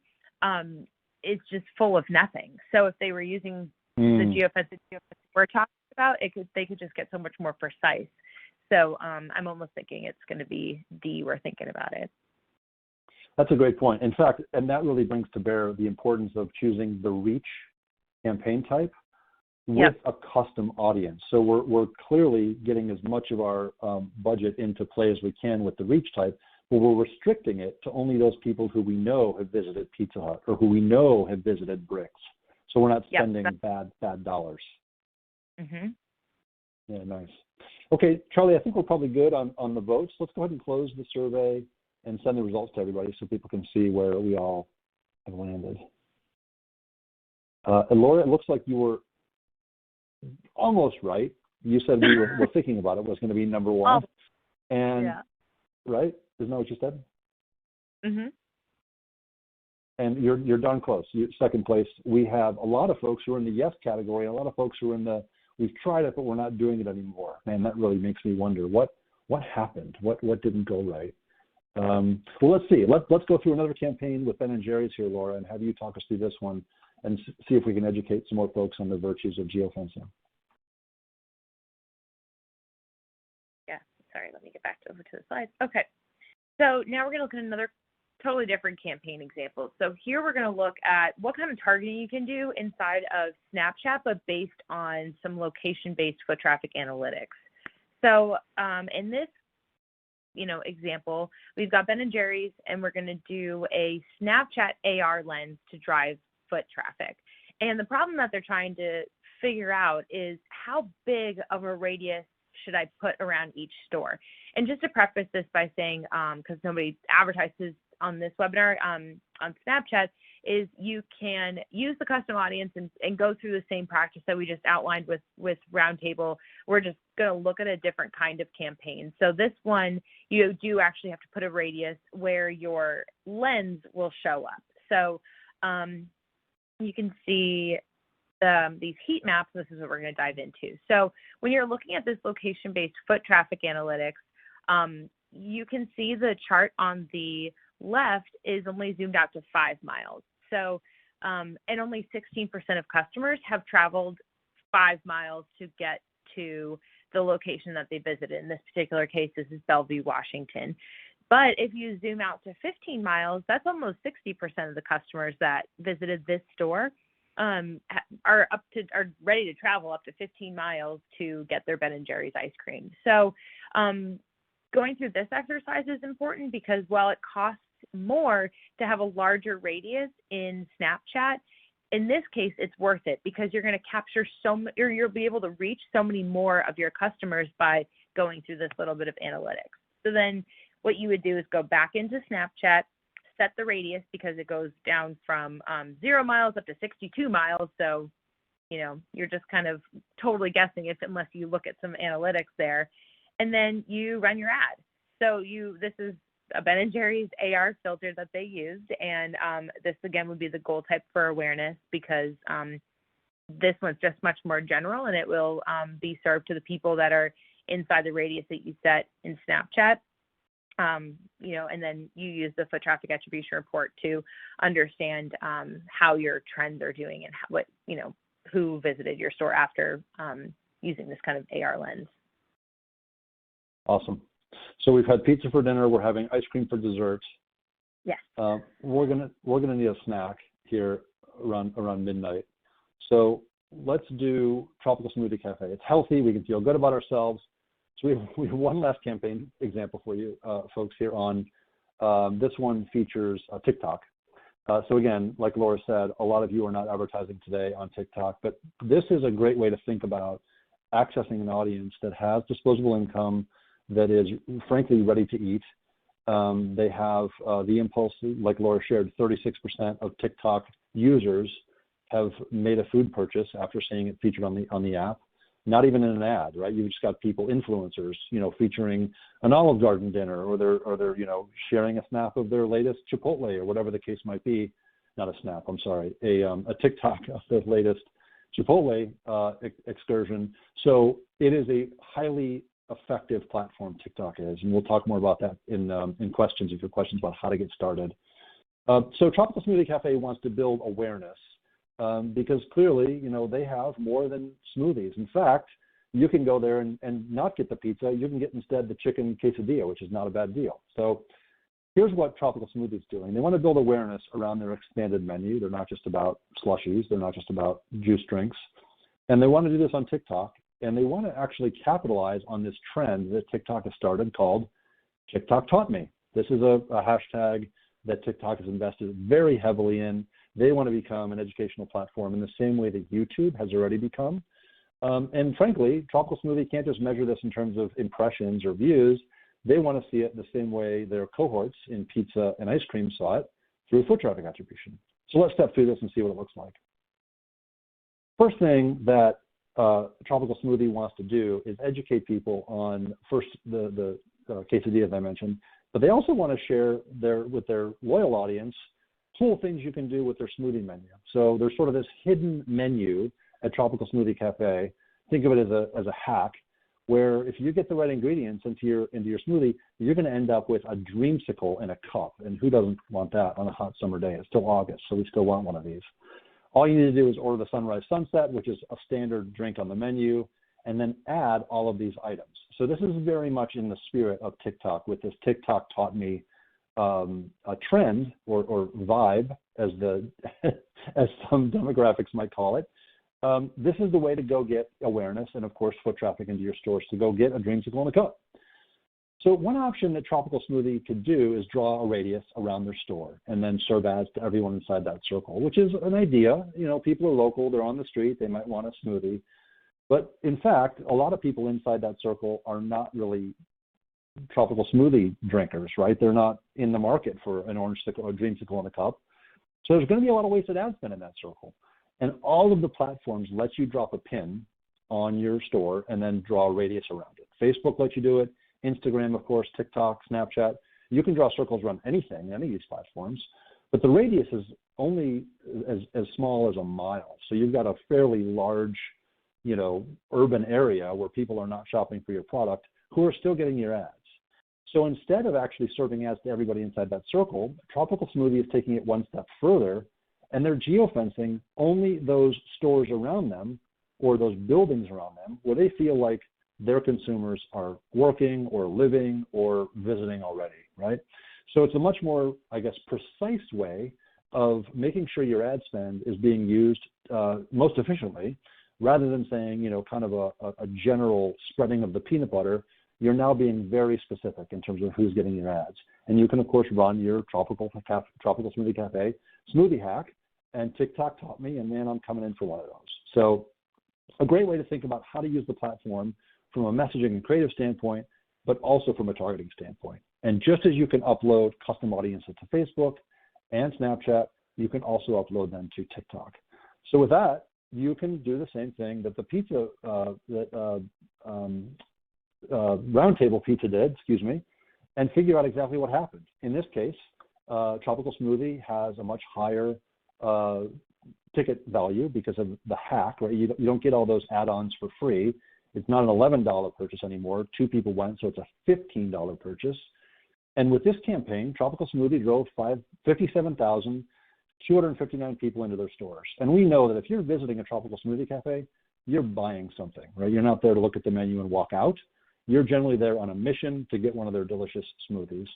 is just full of nothing. So if they were using the geofencing we're talking about, they could just get so much more precise. So I'm almost thinking it's going to be D. We're thinking about it. That's a great point. In fact, and that really brings to bear the importance of choosing the reach campaign type with a custom audience. So we're clearly getting as much of our budget into play as we can with the reach type, but we're restricting it to only those people who we know have visited Pizza Hut or who we know have visited Bricks. So we're not spending bad dollars. Mm-hmm. Yeah, nice. Okay, Charlie, I think we're probably good on the votes. Let's go ahead and close the survey and send the results to everybody so people can see where we all have landed. And Laura, it looks like you were almost right. You said we were thinking about it was going to be number one. Oh, and yeah. Right? Isn't that what you said? Mm-hmm. And you're darn close. You're second place. We have a lot of folks who are in the yes category, and a lot of folks who are in the we've tried it, but we're not doing it anymore. Man, that really makes me wonder what happened. What didn't go right? Well, let's see. Let's go through another campaign with Ben & Jerry's here, Laura, and have you talk us through this one and see if we can educate some more folks on the virtues of geofencing. Yeah, sorry, let me get back over to the slides. Okay, so now we're going to look at another totally different campaign example. So here we're going to look at what kind of targeting you can do inside of Snapchat, but based on some location-based foot traffic analytics. So in this example, we've got Ben & Jerry's, and we're going to do a Snapchat AR lens to drive foot traffic. And the problem that they're trying to figure out is how big of a radius should I put around each store? And just to preface this by saying, because nobody advertises on this webinar on Snapchat, is you can use the custom audience and go through the same practice that we just outlined with Roundtable. We're just going to look at a different kind of campaign. So this one, you do actually have to put a radius where your lens will show up. So you can see these heat maps. This is what we're going to dive into. So when you're looking at this location-based foot traffic analytics, you can see the chart on the left is only zoomed out to 5 miles. So, and only 16% of customers have traveled 5 miles to get to the location that they visited. In this particular case, this is Bellevue, Washington. But if you zoom out to 15 miles, that's almost 60% of the customers that visited this store are ready to travel up to 15 miles to get their Ben & Jerry's ice cream. So going through this exercise is important because while it costs more to have a larger radius in Snapchat, in this case, it's worth it because you're going to capture or you'll be able to reach so many more of your customers by going through this little bit of analytics. So then what you would do is go back into Snapchat, set the radius because it goes down from 0 miles up to 62 miles. So, you're just kind of totally guessing unless you look at some analytics there. And then you run your ad. So this is a Ben & Jerry's AR filter that they used. And this, again, would be the goal type for awareness because this one's just much more general and it will be served to the people that are inside the radius that you set in Snapchat. And then you use the foot traffic attribution report to understand how your trends are doing and who visited your store after using this kind of AR lens. Awesome. So we've had pizza for dinner. We're having ice cream for dessert. Yes. We're gonna need a snack here around midnight. So let's do Tropical Smoothie Cafe. It's healthy. We can feel good about ourselves. So we have one last campaign example for you folks here on this one features TikTok. So again, like Laura said, a lot of you are not advertising today on TikTok, but this is a great way to think about accessing an audience that has disposable income, that is frankly ready to eat. They have the impulse, like Laura shared, 36% of TikTok users have made a food purchase after seeing it featured on the app. Not even in an ad, right? You've just got people, influencers, featuring an Olive Garden dinner, or they're sharing a snap of their latest Chipotle or whatever the case might be. Not a snap, I'm sorry, a TikTok of the latest Chipotle excursion. So it is a highly effective platform, TikTok is, and we'll talk more about that in questions, if you have questions about how to get started. So Tropical Smoothie Cafe wants to build awareness. Because clearly, they have more than smoothies. In fact, you can go there and not get the pizza. You can get instead the chicken quesadilla, which is not a bad deal. So here's what Tropical Smoothie is doing. They want to build awareness around their expanded menu. They're not just about slushies. They're not just about juice drinks. And they want to do this on TikTok. And they want to actually capitalize on this trend that TikTok has started called TikTok Taught Me. This is a hashtag that TikTok has invested very heavily in. They want to become an educational platform in the same way that YouTube has already become. And frankly, Tropical Smoothie can't just measure this in terms of impressions or views. They want to see it the same way their cohorts in pizza and ice cream saw it, through foot traffic attribution. So let's step through this and see what it looks like. First thing that Tropical Smoothie wants to do is educate people on first the quesadillas I mentioned, but they also want to share with their loyal audience cool things you can do with their smoothie menu. So there's sort of this hidden menu at Tropical Smoothie Cafe. Think of it as a hack, where if you get the right ingredients into your smoothie, you're going to end up with a dreamsicle in a cup. And who doesn't want that on a hot summer day? It's still August, so we still want one of these. All you need to do is order the Sunrise Sunset, which is a standard drink on the menu, and then add all of these items. So this is very much in the spirit of TikTok, with this TikTok taught me a trend or vibe, as as some demographics might call it. This is the way to go get awareness and, of course, foot traffic into your stores, to go get a dreamsicle in a cup. So one option that Tropical Smoothie could do is draw a radius around their store and then serve ads to everyone inside that circle, which is an idea. You know, people are local, they're on the street, they might want a smoothie. But in fact, a lot of people inside that circle are not really Tropical Smoothie drinkers, right? They're not in the market for an orange-sicle or dreamsicle in a cup. So there's going to be a lot of wasted ad spend in that circle. And all of the platforms let you drop a pin on your store and then draw a radius around it. Facebook lets you do it. Instagram, of course, TikTok, Snapchat. You can draw circles around anything, any of these platforms. But the radius is only as small as a mile. So you've got a fairly large, urban area where people are not shopping for your product, who are still getting your ads. So instead of actually serving ads to everybody inside that circle, Tropical Smoothie is taking it one step further, and they're geofencing only those stores around them or those buildings around them where they feel like their consumers are working or living or visiting already, right? So it's a much more, precise way of making sure your ad spend is being used most efficiently, rather than saying, kind of a general spreading of the peanut butter. You're now being very specific in terms of who's getting your ads. And you can, of course, run your Tropical Smoothie Cafe smoothie hack, and TikTok taught me, and man, I'm coming in for one of those. So a great way to think about how to use the platform from a messaging and creative standpoint, but also from a targeting standpoint. And just as you can upload custom audiences to Facebook and Snapchat, you can also upload them to TikTok. So with that, you can do the same thing that the pizza, Roundtable Pizza did, and figure out exactly what happened. In this case, Tropical Smoothie has a much higher ticket value because of the hack, right? You don't get all those add-ons for free. It's not an $11 purchase anymore. 2 people went, so it's a $15 purchase. And with this campaign, Tropical Smoothie drove 57,259 people into their stores. And we know that if you're visiting a Tropical Smoothie Cafe, you're buying something, right? You're not there to look at the menu and walk out. You're generally there on a mission to get one of their delicious smoothies.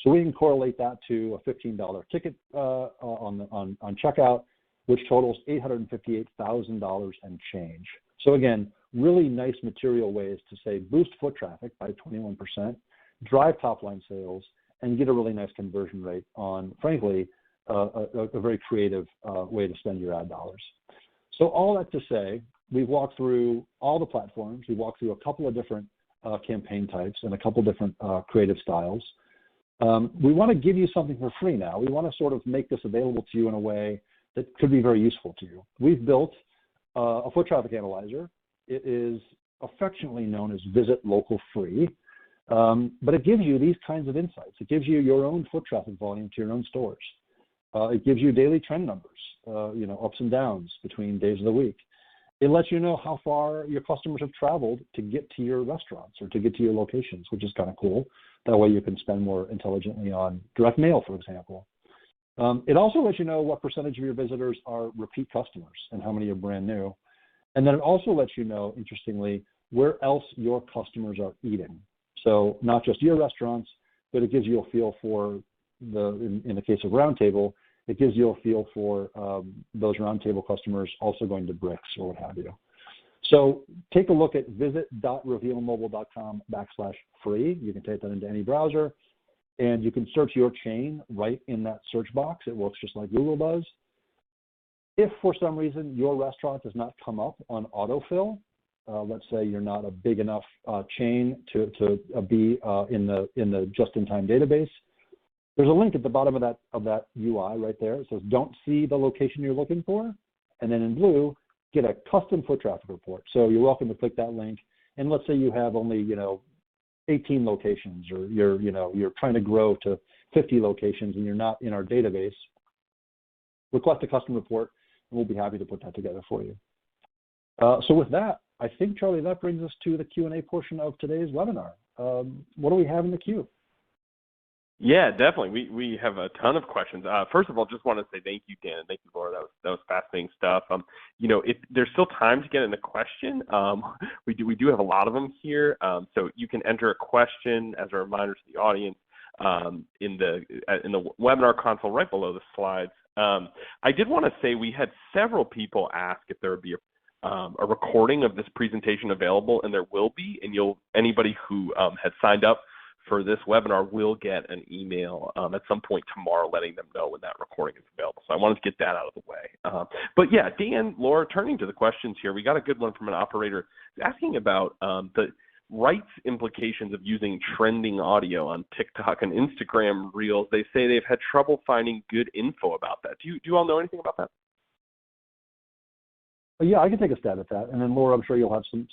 So we can correlate that to a $15 ticket on checkout, which totals $858,000 and change. So again, really nice material ways to say boost foot traffic by 21%, drive top line sales, and get a really nice conversion rate on, frankly, a very creative way to spend your ad dollars. So all that to say, we've walked through all the platforms. We've walked through a couple of different campaign types and a couple different creative styles. We want to give you something for free now. We want to sort of make this available to you in a way that could be very useful to you. We've built a foot traffic analyzer. It is affectionately known as Visit Local Free, but it gives you these kinds of insights. It gives you your own foot traffic volume to your own stores. It gives you daily trend numbers, ups and downs between days of the week. It lets you know how far your customers have traveled to get to your restaurants or to get to your locations, which is kind of cool. That way you can spend more intelligently on direct mail, for example. It also lets you know what percentage of your visitors are repeat customers and how many are brand new. And then it also lets you know, interestingly, where else your customers are eating. So not just your restaurants, but it gives you a feel for in the case of Roundtable, it gives you a feel for those Roundtable customers also going to Bricks or what have you. So take a look at visit.revealmobile.com/free. You can take that into any browser, and you can search your chain right in that search box. It works just like Google does. If for some reason your restaurant does not come up on autofill, let's say you're not a big enough chain to be in the just-in-time database, there's a link at the bottom of that UI right there. It says, don't see the location you're looking for. And then in blue, get a custom foot traffic report. So you're welcome to click that link. And let's say you have only, 18 locations, or you're trying to grow to 50 locations and you're not in our database. Request a custom report, and we'll be happy to put that together for you. So with that, I think, Charlie, that brings us to the Q&A portion of today's webinar. What do we have in the queue? Yeah, definitely. We have a ton of questions. First of all, just want to say thank you, Dan, and thank you, Laura. That was fascinating stuff. If there's still time to get in a question, we do have a lot of them here. So you can enter a question as a reminder to the audience in the webinar console right below the slides. I did want to say we had several people ask if there would be a recording of this presentation available, and there will be. And anybody who had signed up for this webinar will get an email at some point tomorrow letting them know when that recording is available. So I wanted to get that out of the way. But yeah, Dan, Laura, turning to the questions here, we got a good one from an operator asking about the rights implications of using trending audio on TikTok and Instagram Reels. They say they've had trouble finding good info about that. Do you all know anything about that? Yeah, I can take a stab at that. And then Laura, I'm sure you'll have some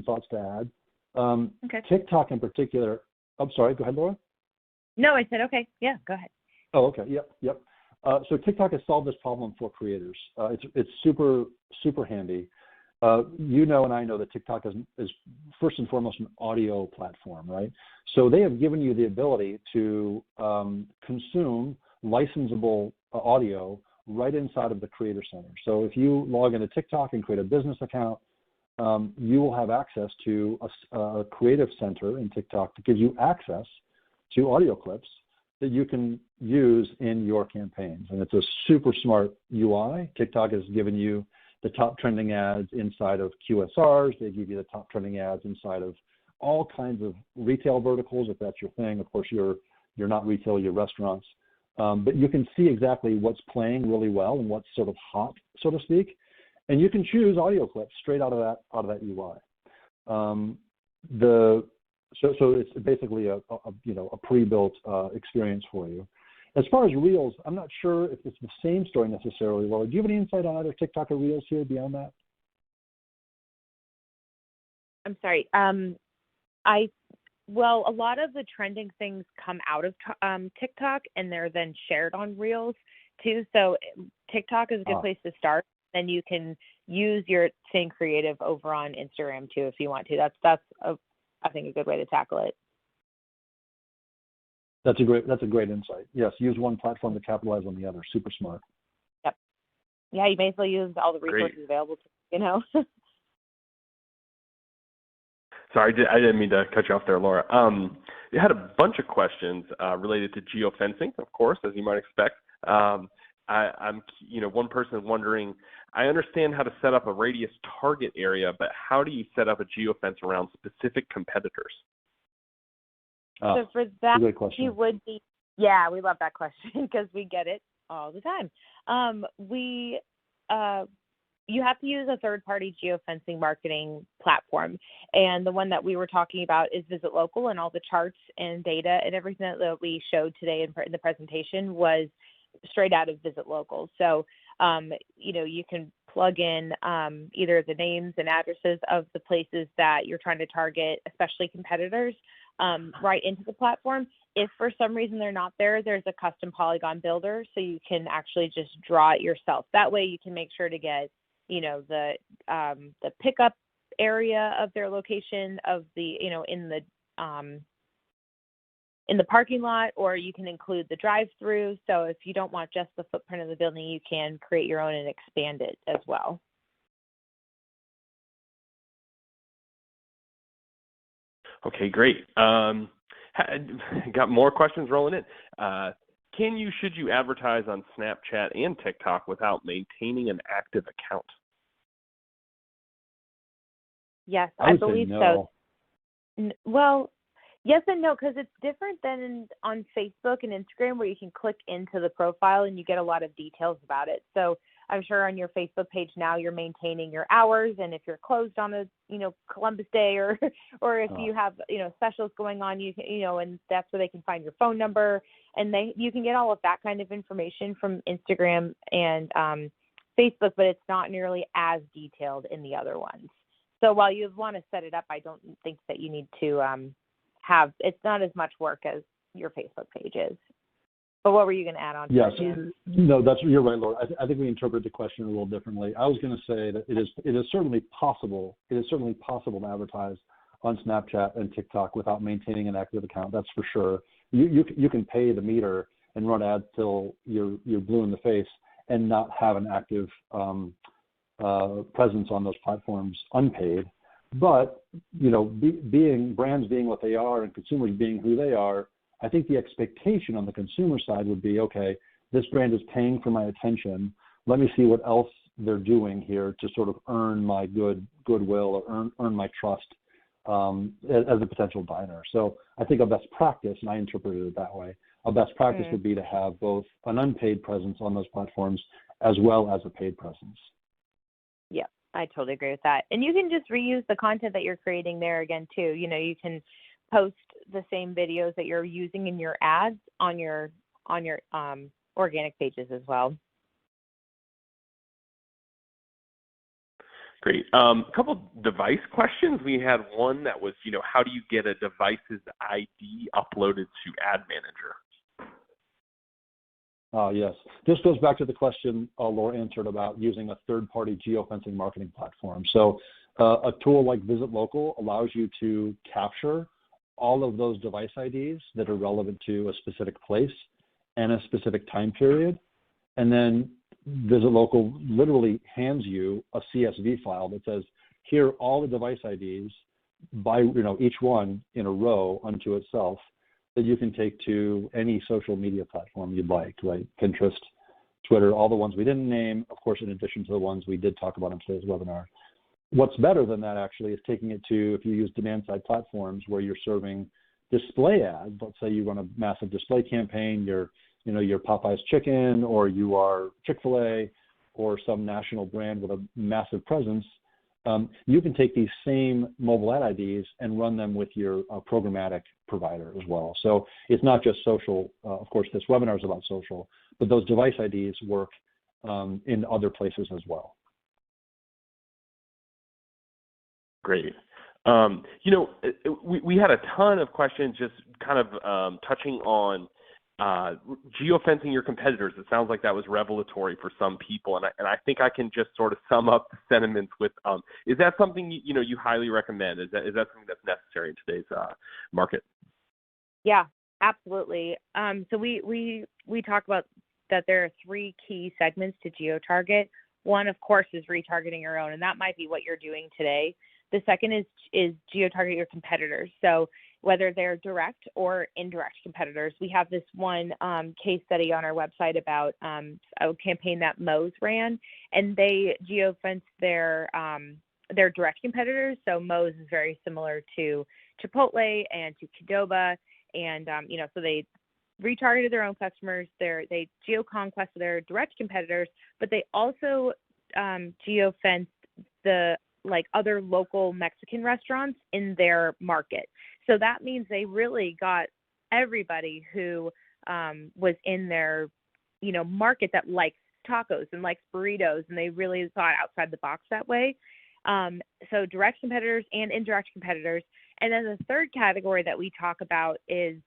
thoughts to add. Okay. TikTok in particular. I'm sorry, go ahead, Laura. No, I said, okay. Yeah, go ahead. Oh, okay. Yep. So TikTok has solved this problem for creators. It's super, super handy. And I know that TikTok is first and foremost an audio platform, right? So they have given you the ability to consume licensable audio right inside of the Creator Center. So if you log into TikTok and create a business account, you will have access to a creative center in TikTok that gives you access to audio clips that you can use in your campaigns. And it's a super smart UI. TikTok has given you the top trending ads inside of QSRs. They give you the top trending ads inside of all kinds of retail verticals, if that's your thing. Of course, you're not retail, you're restaurants. But you can see exactly what's playing really well and what's sort of hot, so to speak. And you can choose audio clips straight out of that UI. So it's basically a pre-built experience for you. As far as Reels, I'm not sure if it's the same story necessarily, Laura. Do you have any insight on either TikTok or Reels here beyond that? I'm sorry. Well, a lot of the trending things come out of TikTok, and they're then shared on Reels too. So TikTok is a good place to start. Then you can use your same creative over on Instagram too if you want to. That's I think a good way to tackle it. That's a great insight. Yes, use one platform to capitalize on the other. Super smart. Yep. Yeah, you may as well use all the resources available to, Sorry, I didn't mean to cut you off there, Laura. You had a bunch of questions related to geofencing, of course, as you might expect. I'm one person wondering, I understand how to set up a radius target area, but how do you set up a geofence around specific competitors? So for that, good question. you would be, yeah, we love that question because we get it all the time. You have to use a third-party geofencing marketing platform, and the one that we were talking about is Visit Local, and all the charts and data and everything that we showed today in the presentation was straight out of Visit Local. So, you can plug in either the names and addresses of the places that you're trying to target, especially competitors, right into the platform. If for some reason they're not there, there's a custom polygon builder, so you can actually just draw it yourself. That way you can make sure to get, the pickup area of their location of the, in the parking lot, or you can include the drive-through. So if you don't want just the footprint of the building, you can create your own and expand it as well. Okay, great. Got more questions rolling in. Should you advertise on Snapchat and TikTok without maintaining an active account? Yes, I believe no. so. Well, yes and no, because it's different than on Facebook and Instagram where you can click into the profile and you get a lot of details about it. So I'm sure on your Facebook page now you're maintaining your hours, and if you're closed on a, Columbus Day or if you have, specials going on, you can, and that's where they can find your phone number, and you can get all of that kind of information from Instagram and Facebook, but it's not nearly as detailed in the other ones. So while you want to set it up, I don't think that you need to it's not as much work as your Facebook page is. But what were you going to add on to yes. that? No, you're right, Laura. I think we interpret the question a little differently. I was going to say that it is certainly possible. It is certainly possible to advertise on Snapchat and TikTok without maintaining an active account. That's for sure. You can pay the meter and run ads till you're blue in the face and not have an active presence on those platforms unpaid. But brands being what they are and consumers being who they are, I think the expectation on the consumer side would be, okay, this brand is paying for my attention. Let me see what else they're doing here to sort of earn my goodwill or earn my trust as a potential diner. So I think a best practice, and I interpreted it that way, a best practice would be to have both an unpaid presence on those platforms as well as a paid presence. Yeah, I totally agree with that. And you can just reuse the content that you're creating there again too. You can post the same videos that you're using in your ads on your organic pages as well. Great. A couple device questions. We had one that was, how do you get a device's ID uploaded to Ad Manager? Yes. This goes back to the question Laura answered about using a third-party geofencing marketing platform. So a tool like Visit Local allows you to capture all of those device IDs that are relevant to a specific place and a specific time period. And then Visit Local literally hands you a CSV file that says, here are all the device IDs by, each one in a row unto itself that you can take to any social media platform you'd like, right? Pinterest, Twitter, all the ones we didn't name, of course, in addition to the ones we did talk about in today's webinar. What's better than that actually is taking it to, if you use demand-side platforms where you're serving display ads, let's say you run a massive display campaign, you're Popeye's Chicken, or you are Chick-fil-A, or some national brand with a massive presence, you can take these same mobile ad IDs and run them with your programmatic provider as well. So it's not just social. Of course, this webinar is about social, but those device IDs work in other places as well. Great. We had a ton of questions just kind of touching on geofencing your competitors. It sounds like that was revelatory for some people, and I think I can just sort of sum up the sentiments with, is that something you highly recommend? Is that something that's necessary in today's market? Yeah, absolutely. So we talk about that there are three key segments to geo-target. One, of course, is retargeting your own, and that might be what you're doing today. The second is geo-target your competitors. So whether they're direct or indirect competitors. We have this one case study on our website about a campaign that Moe's ran, and they geofenced their direct competitors. So Moe's is very similar to Chipotle and to Qdoba, and so they retargeted their own customers. They geoconquested their direct competitors, but they also geofenced the other local Mexican restaurants in their market. So that means they really got everybody who was in their, market that likes tacos and likes burritos, and they really thought outside the box that way. So direct competitors and indirect competitors. And then the third category that we talk about is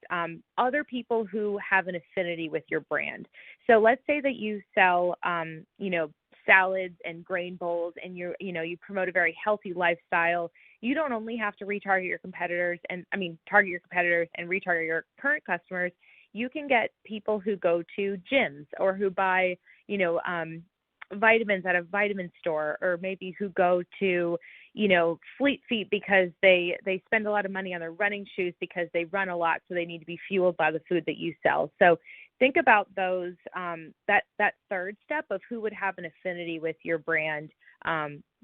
other people who have an affinity with your brand. So let's say that you sell, salads and grain bowls, and you promote a very healthy lifestyle. You don't only have to target your competitors and retarget your current customers. You can get people who go to gyms or who buy, vitamins at a vitamin store, or maybe who go to, Fleet Feet because they spend a lot of money on their running shoes because they run a lot, so they need to be fueled by the food that you sell. So think about those, that third step of who would have an affinity with your brand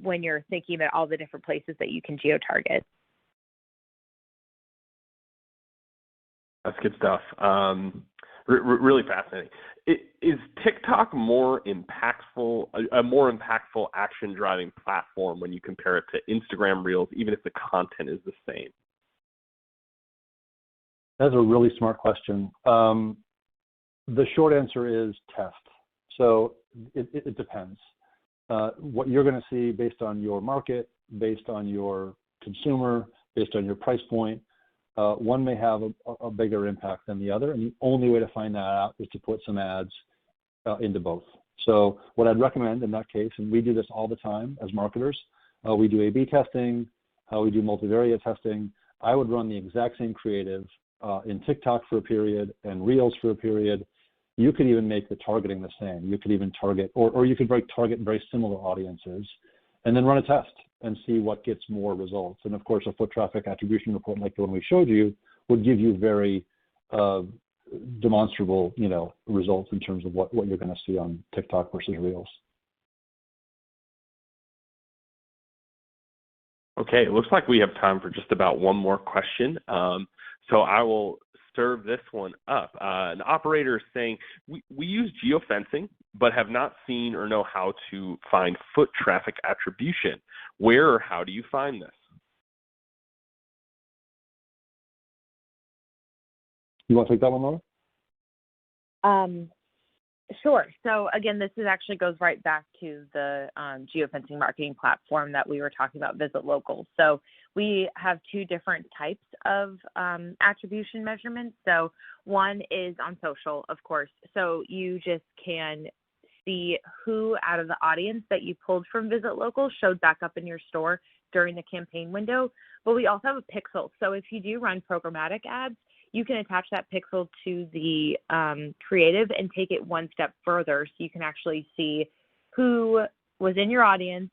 when you're thinking about all the different places that you can geo-target. That's good stuff. Really fascinating. Is TikTok more impactful, a more impactful action-driving platform when you compare it to Instagram Reels, even if the content is the same? That's a really smart question. The short answer is test. So it depends. What you're going to see based on your market, based on your consumer, based on your price point, one may have a bigger impact than the other, and the only way to find that out is to put some ads into both. So what I'd recommend in that case, and we do this all the time as marketers, we do A/B testing, we do multivariate testing. I would run the exact same creative in TikTok for a period and Reels for a period. You could even make the targeting the same. You could even target, or you could target very similar audiences, and then run a test and see what gets more results. And of course, a foot traffic attribution report like the one we showed you would give you very demonstrable, results in terms of what you're going to see on TikTok versus Reels. Okay, it looks like we have time for just about one more question. So I will serve this one up. An operator is saying, we use geofencing, but have not seen or know how to find foot traffic attribution. Where or how do you find this? You want to take that one, Laura? Sure. So again, this actually goes right back to the geofencing marketing platform that we were talking about, Visit Local. So we have two different types of attribution measurements. So one is on social, of course. So you just can see who out of the audience that you pulled from Visit Local showed back up in your store during the campaign window. But we also have a pixel. So if you do run programmatic ads, you can attach that pixel to the creative and take it one step further, so you can actually see who was in your audience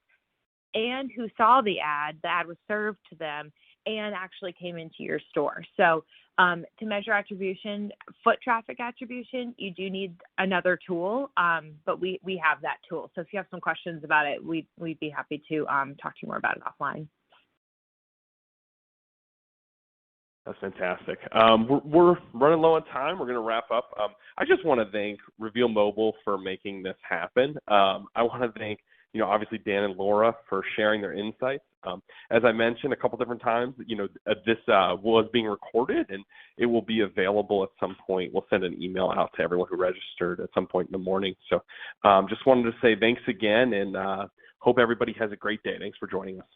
and who saw the ad was served to them and actually came into your store. So to measure attribution, foot traffic attribution, you do need another tool, but we have that tool. So if you have some questions about it, we'd be happy to talk to you more about it offline. That's fantastic. We're running low on time. We're going to wrap up. I just want to thank Reveal Mobile for making this happen. I want to thank, obviously Dan and Laura for sharing their insights. As I mentioned a couple different times, this was being recorded and it will be available at some point. We'll send an email out to everyone who registered at some point in the morning. So just wanted to say thanks again and hope everybody has a great day. Thanks for joining us.